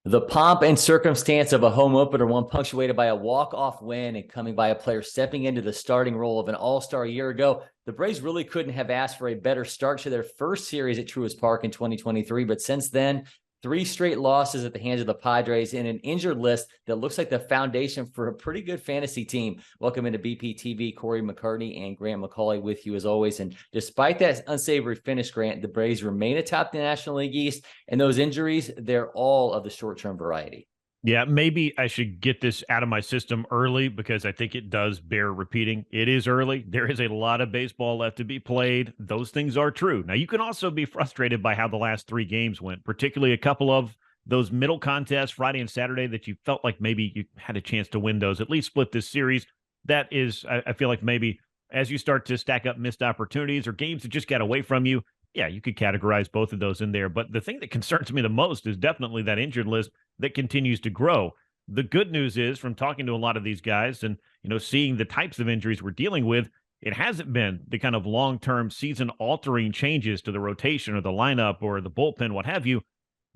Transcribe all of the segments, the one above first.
The pomp and circumstance of a home opener, one punctuated by a walk-off win and coming by a player stepping into the starting role of an all-star a year ago. The Braves really couldn't have asked for a better start to their first series at Truist Park in 2023. But since then, 3 straight losses at the hands of the Padres and an injured list that looks like the foundation for a pretty good fantasy team. Welcome into BPTV, Cory McCartney and Grant McAuley with you as always. And despite that unsavory finish, Grant, the Braves remain atop the National League East, and those injuries, they're all of the short-term variety. Yeah, maybe I should get this out of my system early because I think it does bear repeating. It is early. There is a lot of baseball left to be played. Those things are true. Now, you can also be frustrated by how the last 3 games went, particularly a couple of those middle contests, Friday and Saturday, that you felt like maybe you had a chance to win those, at least split this series. That is, I feel like maybe as you start to stack up missed opportunities or games that just got away from you, yeah, you could categorize both of those in there. But the thing that concerns me the most is definitely that injured list that continues to grow. The good news is, from talking to a lot of these guys and, seeing the types of injuries we're dealing with, it hasn't been the kind of long-term season-altering changes to the rotation or the lineup or the bullpen, what have you.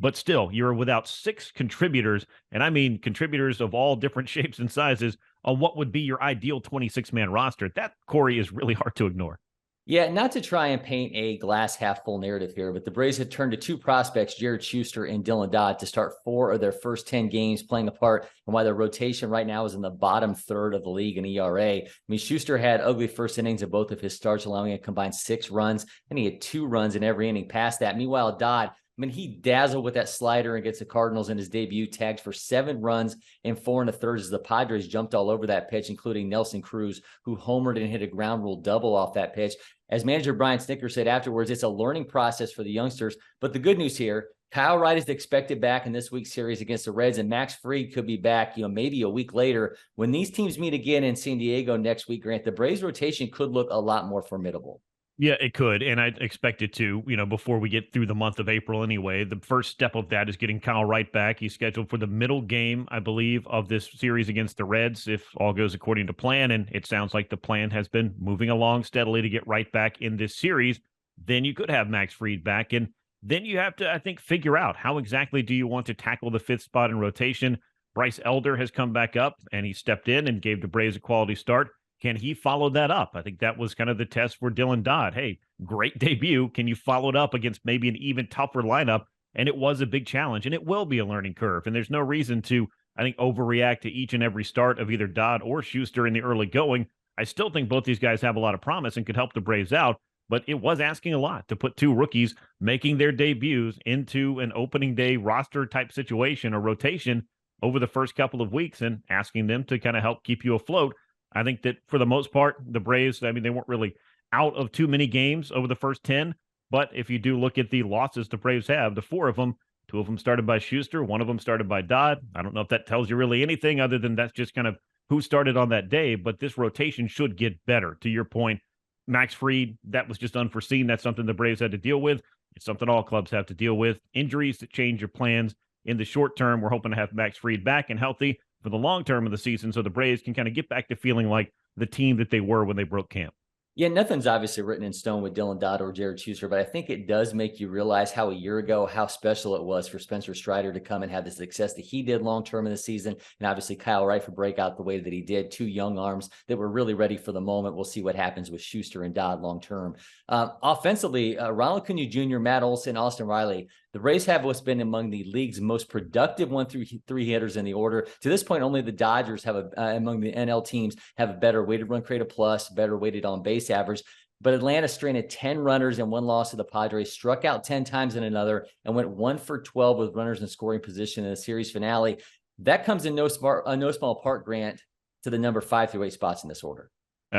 But still, you're without 6 contributors, and I mean contributors of all different shapes and sizes, on what would be your ideal 26-man roster. That, Corey, is really hard to ignore. Yeah, not to try and paint a glass half full narrative here, but the Braves have turned to 2 prospects, Jared Schuster and Dylan Dodd, to start 4 of their first 10 games playing a part, and why their rotation right now is in the bottom third of the league in ERA. I mean, Schuster had ugly first innings of both of his starts, allowing a combined 6 runs, and he had 2 runs in every inning past that. Meanwhile, Dodd, he dazzled with that slider against the Cardinals in his debut, tagged for 7 runs in 4 1/3 as the Padres jumped all over that pitch, including Nelson Cruz, who homered and hit a ground rule double off that pitch. As manager Brian Snitker said afterwards, it's a learning process for the youngsters. But the good news here, Kyle Wright is expected back in this week's series against the Reds, and Max Fried could be back, maybe a week later. When these teams meet again in San Diego next week, Grant, the Braves rotation could look a lot more formidable. Yeah, it could, and I expect it to, before we get through the month of April anyway. The first step of that is getting Kyle Wright back. He's scheduled for the middle game, I believe, of this series against the Reds, if all goes according to plan, and it sounds like the plan has been moving along steadily to get Wright back in this series. Then you could have Max Fried back, and then you have to, I think, figure out how exactly do you want to tackle the 5th spot in rotation. Bryce Elder has come back up, and he stepped in and gave the Braves a quality start. Can he follow that up? I think that was kind of the test for Dylan Dodd. Hey, great debut. Can you follow it up against maybe an even tougher lineup? And it was a big challenge, and it will be a learning curve. And there's no reason to, I think, overreact to each and every start of either Dodd or Schuster in the early going. I still think both these guys have a lot of promise and could help the Braves out, but it was asking a lot to put 2 rookies making their debuts into an opening day roster type situation or rotation over the first couple of weeks and asking them to kind of help keep you afloat. I think that for the most part, the Braves, they weren't really out of too many games over the first 10. But if you do look at the losses the Braves have, the 4 of them, 2 of them started by Schuster, 1 of them started by Dodd. I don't know if that tells you really anything other than that's just kind of who started on that day. But this rotation should get better. To your point, Max Fried, that was just unforeseen. That's something the Braves had to deal with. It's something all clubs have to deal with. Injuries that change your plans. In the short term, we're hoping to have Max Fried back and healthy for the long term of the season, so the Braves can kind of get back to feeling like the team that they were when they broke camp. Yeah, nothing's obviously written in stone with Dylan Dodd or Jared Schuster, but I think it does make you realize how a year ago, how special it was for Spencer Strider to come and have the success that he did long-term in the season. And obviously Kyle Wright for break out the way that he did. 2 young arms that were really ready for the moment. We'll see what happens with Schuster and Dodd long-term. Offensively, Ronald Acuna Jr., Matt Olson, Austin Riley, the Braves have what's been among the league's most productive 1-3 hitters in the order. To this point, only the Dodgers have among the NL teams have a better weighted run created plus, better weighted on base average. But Atlanta stranded 10 runners and 1 loss to the Padres, struck out 10 times in another, and went 1 for 12 with runners in scoring position in the series finale. That comes in no small part, Grant, to the number 5 through 8 spots in this order.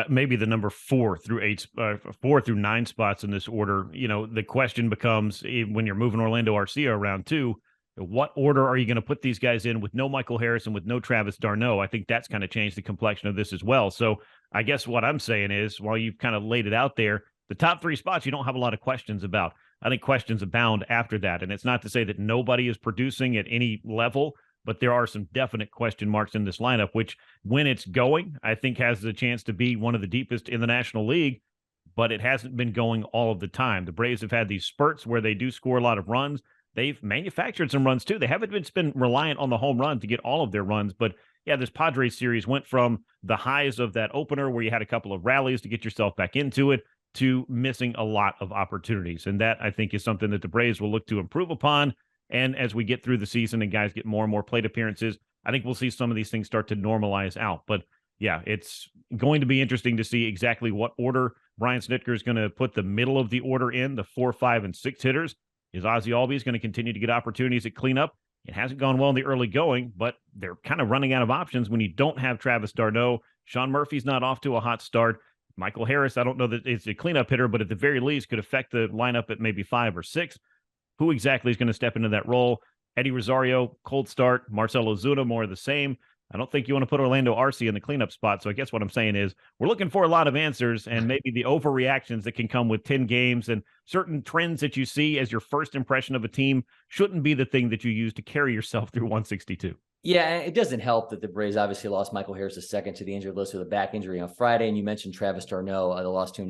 Maybe the number 4 through 9 spots in this order. The question becomes, when you're moving Orlando Arcia around too, what order are you going to put these guys in with no Michael Harris and with no Travis d'Arnaud? I think that's kind of changed the complexion of this as well. So I guess what I'm saying is, while you've kind of laid it out there, the top 3 spots you don't have a lot of questions about. I think questions abound after that. And it's not to say that nobody is producing at any level, but there are some definite question marks in this lineup, which, when it's going, I think has the chance to be one of the deepest in the National League, but it hasn't been going all of the time. The Braves have had these spurts where they do score a lot of runs. they've manufactured some runs too. They haven't been reliant on the home run to get all of their runs, but yeah, this Padres series went from the highs of that opener where you had a couple of rallies to get yourself back into it to missing a lot of opportunities. And that, I think, is something that the Braves will look to improve upon. And as we get through the season and guys get more and more plate appearances, I think we'll see some of these things start to normalize out. But yeah, it's going to be interesting to see exactly what order Brian Snitker is going to put the middle of the order in, the 4, 5, and 6 hitters. Is Ozzie Albies going to continue to get opportunities at cleanup? It hasn't gone well in the early going, but they're kind of running out of options when you don't have Travis d'Arnaud. Sean Murphy's not off to a hot start. Michael Harris, I don't know that it's a cleanup hitter, but at the very least could affect the lineup at maybe 5 or 6. Who exactly is going to step into that role? Eddie Rosario, cold start. Marcell Ozuna, more of the same. I don't think you want to put Orlando Arce in the cleanup spot. So I guess what I'm saying is we're looking for a lot of answers and maybe the overreactions that can come with 10 games and certain trends that you see as your first impression of a team shouldn't be the thing that you use to carry yourself through 162. Yeah, it doesn't help that the Braves obviously lost Michael Harris II to the injured list with a back injury on Friday. And you mentioned Travis d'Arnaud, the loss to him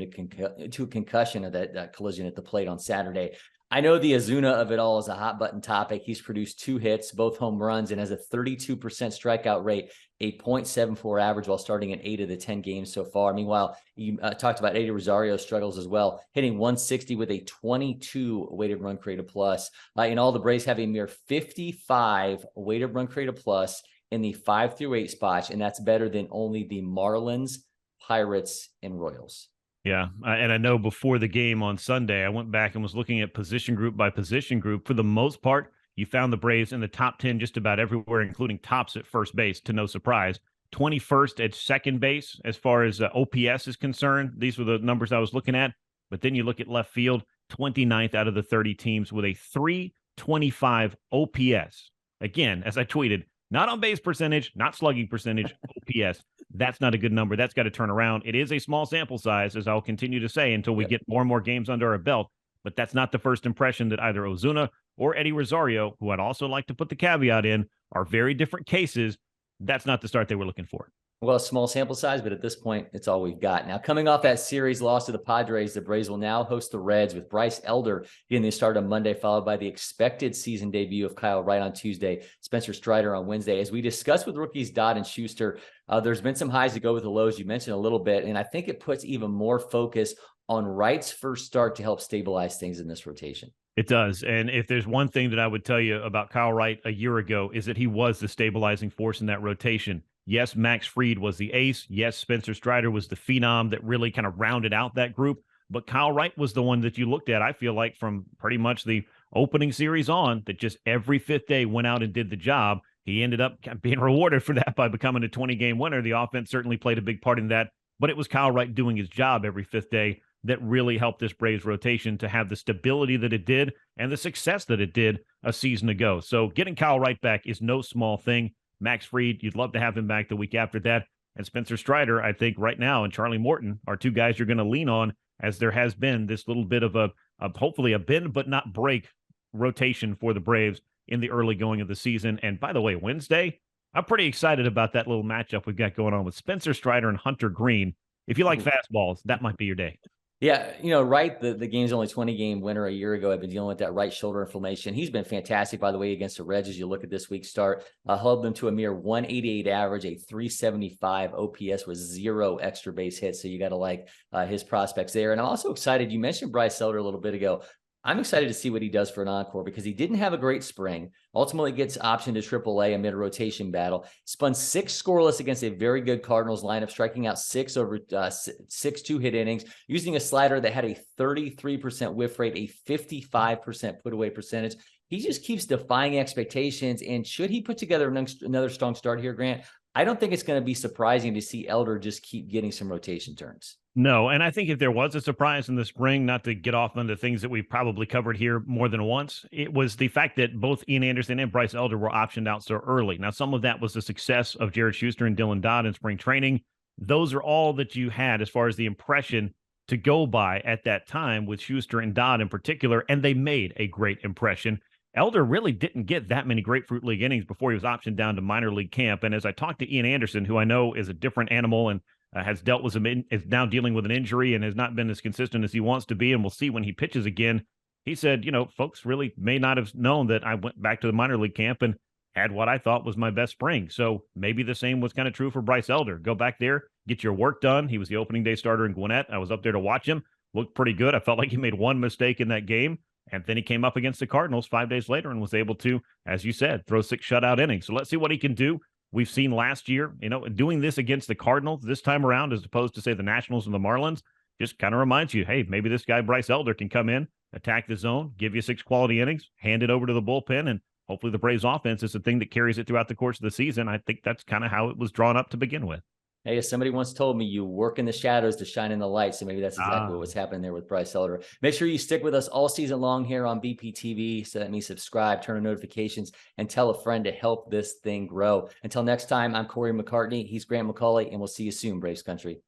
to concussion of that collision at the plate on Saturday. I know the Ozuna of it all is a hot button topic. He's produced 2 hits, both home runs, and has a 32% strikeout rate, a .74 average while starting in 8 of the 10 games so far. Meanwhile, you talked about Eddie Rosario's struggles as well, hitting 160 with a 22 weighted run created plus. In all, the Braves have a mere 55 weighted run created plus in the 5 through 8 spots, and that's better than only the Marlins, Pirates, and Royals. Yeah, and I know before the game on Sunday, I went back and was looking at position group by position group. For the most part, you found the Braves in the top 10 just about everywhere, including tops at first base, to no surprise. 21st at second base as far as OPS is concerned. These were the numbers I was looking at. But then you look at left field, 29th out of the 30 teams with a 325 OPS. Again, as I tweeted, not on base percentage, not slugging percentage, OPS. That's not a good number. That's got to turn around. It is a small sample size, as I'll continue to say, until we get more and more games under our belt. But that's not the first impression that either Ozuna or Eddie Rosario, who I'd also like to put the caveat in, are very different cases. That's not the start they were looking for. Well, a small sample size, but at this point, it's all we've got. Now, coming off that series loss to the Padres, the Braves will now host the Reds with Bryce Elder getting the start on Monday, followed by the expected season debut of Kyle Wright on Tuesday, Spencer Strider on Wednesday. As we discussed with rookies Dodd and Schuster, there's been some highs to go with the lows. You mentioned a little bit, and I think it puts even more focus on Wright's first start to help stabilize things in this rotation. It does. And if there's one thing that I would tell you about Kyle Wright a year ago is that he was the stabilizing force in that rotation. Yes, Max Fried was the ace. Yes, Spencer Strider was the phenom that really kind of rounded out that group. But Kyle Wright was the one that you looked at, I feel like, from pretty much the opening series on, that just every fifth day went out and did the job. He ended up being rewarded for that by becoming a 20-game winner. The offense certainly played a big part in that. But it was Kyle Wright doing his job every fifth day that really helped this Braves rotation to have the stability that it did and the success that it did a season ago. So getting Kyle Wright back is no small thing. Max Fried, you'd love to have him back the week after that. And Spencer Strider, I think right now, and Charlie Morton are 2 guys you're going to lean on, as there has been this little bit of hopefully a bend but not break rotation for the Braves in the early going of the season. And by the way, Wednesday, I'm pretty excited about that little matchup we've got going on with Spencer Strider and Hunter Green. If you like fastballs, that might be your day. Yeah, Wright, the game's only 20-game winner a year ago. I've been dealing with that right shoulder inflammation. He's been fantastic, by the way, against the Reds as you look at this week's start. Held them to a mere 188 average, a 375 OPS with 0 extra base hits. So you got to like his prospects there. And I'm also excited. You mentioned Bryce Elder a little bit ago. I'm excited to see what he does for an encore because he didn't have a great spring. Ultimately gets optioned to AAA amid a rotation battle. Spun 6 scoreless against a very good Cardinals lineup, striking out 6 over 6 2-hit innings, using a slider that had a 33% whiff rate, a 55% put away percentage. He just keeps defying expectations. And should he put together another strong start here, Grant, I don't think it's going to be surprising to see Elder just keep getting some rotation turns. No, and I think if there was a surprise in the spring, not to get off on the things that we've probably covered here more than once, it was the fact that both Ian Anderson and Bryce Elder were optioned out so early. Now, some of that was the success of Jared Schuster and Dylan Dodd in spring training. Those are all that you had as far as the impression to go by at that time with Schuster and Dodd in particular, and they made a great impression. Elder really didn't get that many Grapefruit League innings before he was optioned down to minor league camp. And as I talked to Ian Anderson, who I know is a different animal and has dealt with is now dealing with an injury and has not been as consistent as he wants to be, and we'll see when he pitches again. He said, folks really may not have known that I went back to the minor league camp and had what I thought was my best spring. So maybe the same was kind of true for Bryce Elder. Go back there, get your work done. He was the opening day starter in Gwinnett. I was up there to watch him. Looked pretty good. I felt like he made one mistake in that game. And then he came up against the Cardinals 5 days later and was able to, as you said, throw 6 shutout innings. So let's see what he can do. We've seen last year, doing this against the Cardinals this time around, as opposed to, say, the Nationals and the Marlins, just kind of reminds you, hey, maybe this guy, Bryce Elder, can come in, attack the zone, give you 6 quality innings, hand it over to the bullpen, and hopefully the Braves offense is the thing that carries it throughout the course of the season. I think that's kind of how it was drawn up to begin with. Hey, somebody once told me you work in the shadows to shine in the light. So maybe that's exactly what's happening there with Bryce Elder. Make sure you stick with us all season long here on BPTV. So that means subscribe, turn on notifications, and tell a friend to help this thing grow. Until next time, I'm Cory McCartney. He's Grant McAuley, and we'll see you soon, Braves Country.